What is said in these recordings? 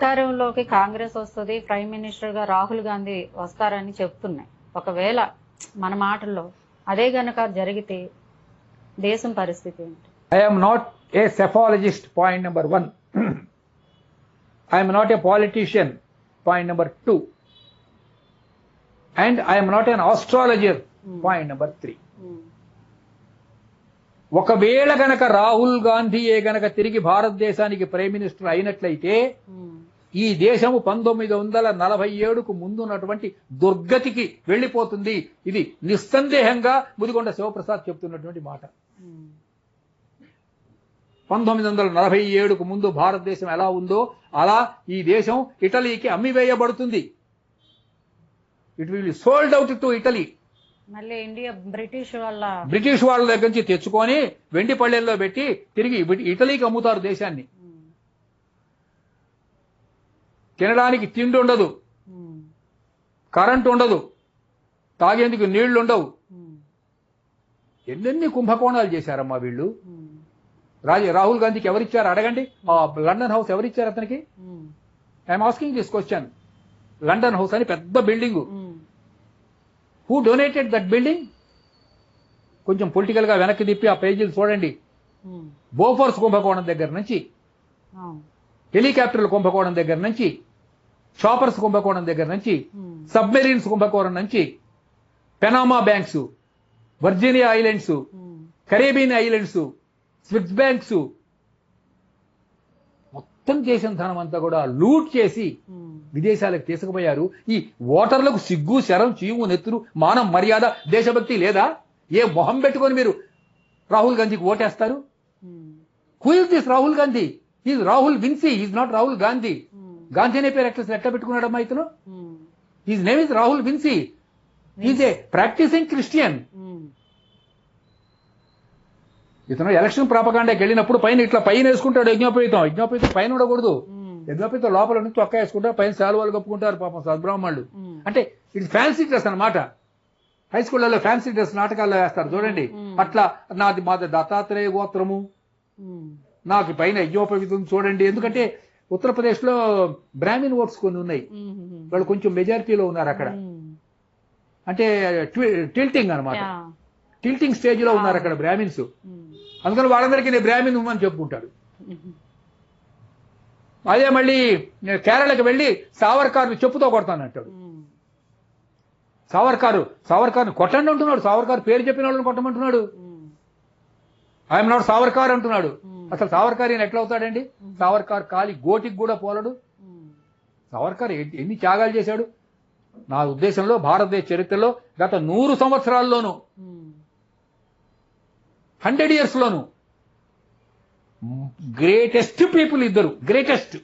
అధికారంలోకి కాంగ్రెస్ వస్తుంది, prime minister గా రాహుల్ గాంధీ వస్తారని చెప్తున్నాయి. ఒకవేళ మన మాటల్లో అదే గనక జరిగితే దేశం పరిస్థితి ఏంటి? I am not a cephalogist, point number 1. I am not a politician, point number 2. And I am not an astrologer, point number 3. ఒకవేళ గనక రాహుల్ గాంధీయే గనక తిరిగి భారతదేశానికి ప్రైమ్ మినిస్టర్ అయినట్లయితే ఈ దేశము 1947కు ముందున్నటువంటి దుర్గతికి వెళ్లిపోతుంది. ఇది నిస్సందేహంగా ముదిగొండ శివప్రసాద్ చెప్తున్నటువంటి మాట. 1947కు ముందు భారతదేశం ఎలా ఉందో అలా ఈ దేశం ఇటలీకి అమ్మివేయబడుతుంది. It will be sold out to Italy. మళ్ళీ ఇండియా బ్రిటిష్ వాళ్ళ దగ్గర నుంచి తెచ్చుకొని వెండి పళ్ళెల్లో పెట్టి తిరిగి ఇటలీకి అమ్ముతారు దేశాన్ని. తినడానికి తిండి ఉండదు, కరెంట్ ఉండదు, తాగేందుకు నీళ్లు ఉండవు. ఎన్నెన్ని కుంభకోణాలు చేశారమ్మా వీళ్ళు. రాహుల్ గాంధీకి ఎవరిచ్చారు అడగండి. లండన్ హౌస్ ఎవరిచ్చారు అతనికి? I'm asking this question. London house అని పెద్ద building. Who donated that building? కొంచెం పొలిటికల్ గా వెనక్కి తిప్పి ఆ పేజీలు చూడండి. బోఫోర్స్ కుంభకోణం దగ్గర నుంచి, హెలికాప్టర్ల కుంభకోణం దగ్గర నుంచి, షాపర్స్ కుంభకోణం దగ్గర నుంచి, సబ్మెరీన్స్ కుంభకోణం నుంచి, Panama banks, Virginia islands, Caribbean islands, Swiss banks, మొత్తం చేసిన ధనం అంతా కూడా లూట్ చేసి విదేశాలకు తీసుకుపోయారు. ఈ ఓటర్లకు సిగ్గు, శరం, చీము, నెత్తురు, మానం, మర్యాద, దేశభక్తి లేదా? ఏ మొహం పెట్టుకొని మీరు రాహుల్ గాంధీకి ఓటేస్తారు? Who is this Rahul Gandhi? Is Rahul Vinci, is not Rahul Gandhi. Gandhi అనే పేరు ఎట్లా పెట్టుకున్నాడమ్మా ఇతను? His name is Rahul Vinci. Is a practising Christian. ఇతను ఎలక్షన్ ప్రాపగాండాకి వెళ్ళినప్పుడు పైన ఇట్లా పైన వేసుకుంటాడు యజ్ఞోపేతం. యజ్ఞోపేతం పైన ఉండకూడదు. యజ్ఞోపేతం లోపల నుంచి చొక్కా వేసుకుంటారు, పైన శాలువాలు కప్పుకుంటారు పాపం సద్బ్రాహ్మణులు. అంటే ఇది ఫ్యాన్సీ డ్రెస్ అనమాట. హై స్కూళ్లలో ఫ్యాన్సీ డ్రెస్ నాటకాల్లో వేస్తారు చూడండి. అట్లా మాది దత్తాత్రేయ గోత్రము, నాకు పైన యజ్ఞోపేతం చూడండి. ఎందుకంటే ఉత్తరప్రదేశ్ లో బ్రాహ్మిన్ ఓట్స్ కొన్ని ఉన్నాయి, వాళ్ళు కొంచెం మెజారిటీలో ఉన్నారు అక్కడ. అంటే టిల్టింగ్ అనమాట, టిల్టింగ్ స్టేజ్ లో ఉన్నారు అక్కడ బ్రాహ్మిన్స్. అందుకని వాళ్ళందరికీ నేను బ్రాహ్మిన్ అని చెప్పుకుంటాడు. అదే మళ్ళీ కేరళకి వెళ్ళి సావర్కార్ని చెప్పుతో కొడతానంటాడు. సావర్కార్ని కొట్టండి అంటున్నాడు. సావర్కార్ పేరు చెప్పిన వాళ్ళని కొట్టమంటున్నాడు. ఐఎమ్ నాట్ సావర్కార్ అంటున్నాడు. అసలు సావర్కార్ ఈయన ఎట్లా అవుతాడండి? సావర్కార్ కాలి గోటికి కూడా పోలడు. సావర్కార్ ఎన్ని త్యాగాలు చేశాడు? నా ఉద్దేశంలో భారతదేశ చరిత్రలో గత 100 సంవత్సరాల్లోనూ 100 years లోను గ్రేటెస్ట్ పీపుల్ ఇద్దరు. గ్రేటెస్ట్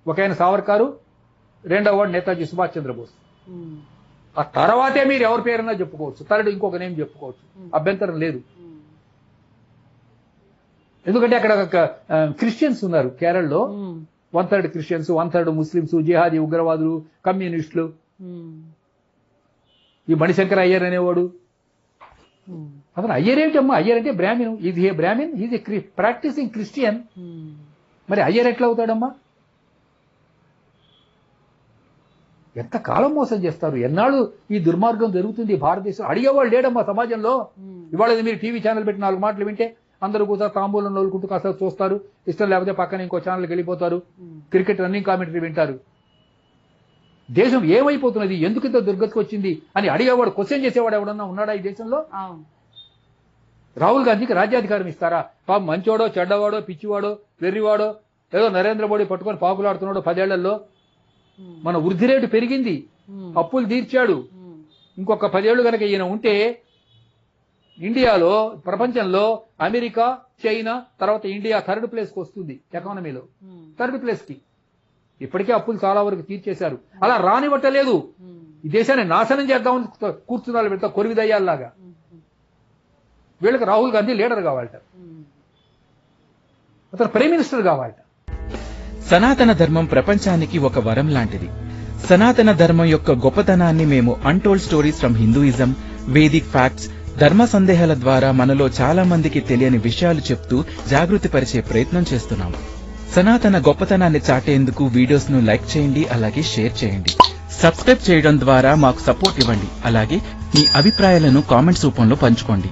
ఒక ఆయన సావర్కారు, రెండవ వాడు నేతాజీ సుభాష్ చంద్రబోస్. ఆ తర్వాతే మీరు ఎవరి పేరైనా చెప్పుకోవచ్చు, థర్డ్ ఇంకొక నేమ్ చెప్పుకోవచ్చు, అభ్యంతరం లేదు. ఎందుకంటే అక్కడ క్రిస్టియన్స్ ఉన్నారు కేరళలో. 1/3 క్రిస్టియన్స్, 1/3 ముస్లింస్, జిహాదీ ఉగ్రవాదులు, కమ్యూనిస్టులు. ఈ మణిశంకర్ అయ్యర్ అనేవాడు. అతను అయ్యర్ ఏంటమ్మా? అయ్యర్ అంటే Brahmin. Is a Brahmin, is a practising Christian. మరి అయ్యర్ ఎట్లా అవుతాడమ్మా? ఎంత కాలం మోసం చేస్తారు? ఎన్నాళ్ళు ఈ దుర్మార్గం జరుగుతుంది భారతదేశం? అడిగేవాళ్ళు లేడమ్మా సమాజంలో. ఇవాళ మీరు టీవీ ఛానల్ పెట్టి 4 మాటలు వింటే అందరూ కూడా తాంబూలం నోలుకుంటూ కాస్త చూస్తారు, ఇష్టం లేకపోతే పక్కన ఇంకో ఛానల్కి వెళ్ళిపోతారు, క్రికెట్ రన్నింగ్ కామెంటరీ వింటారు. దేశం ఏమైపోతున్నది, ఎందుకు ఇంత దుర్గతికి వచ్చింది అని అడిగేవాడు, క్వశ్చన్ చేసేవాడు ఎవడన్నా ఉన్నాడా ఈ దేశంలో? రాహుల్ గాంధీకి రాజ్యాధికారం ఇస్తారా? పాప మంచోడో, చెడ్డవాడో, పిచ్చివాడో, వెర్రివాడో, ఏదో నరేంద్ర మోడీ పట్టుకొని పాకులాడుతున్నాడో 10 ఏళ్లలో. మన వృద్ధి రేటు పెరిగింది, అప్పులు తీర్చాడు. ఇంకొక 10 ఏళ్లు కనుక ఈయన ఉంటే ఇండియాలో, ప్రపంచంలో అమెరికా, చైనా తర్వాత ఇండియా 3rd ప్లేస్కి వస్తుంది ఎకానమీలో. 3rd ప్లేస్కి. ఇప్పటికే అప్పులు చాలా వరకు తీర్చేశారు. అలా రానివ్వట్లేదు. ఈ దేశాన్ని నాశనం చేద్దామని కూర్చున్నారు వీళ్ళతో కొరివిదయ్యాల్లాగా. వీళ్ళకి రాహుల్ గాంధీ లీడర్ కావాలట, అతను ప్రైమ్ మినిస్టర్ కావాలట. సనాతన ధర్మం ప్రపంచానికి ఒక వరం లాంటిది. సనాతన ధర్మం యొక్క గొప్పతనాన్ని మేము untold stories from Hinduism, Vedic facts, ధర్మ సందేహాల ద్వారా మనలో చాలా మందికి తెలియని విషయాలు చెప్తూ జాగృతి పరిచే ప్రయత్నం చేస్తున్నాము. సనాతన గొప్పతనాన్ని చాటేందుకు వీడియోస్ ను లైక్ చేయండి, అలాగే షేర్ చేయండి. సబ్స్క్రైబ్ చేయడం ద్వారా మాకు సపోర్ట్ ఇవ్వండి. అలాగే మీ అభిప్రాయాలను కామెంట్స్ రూపంలో పంచుకోండి.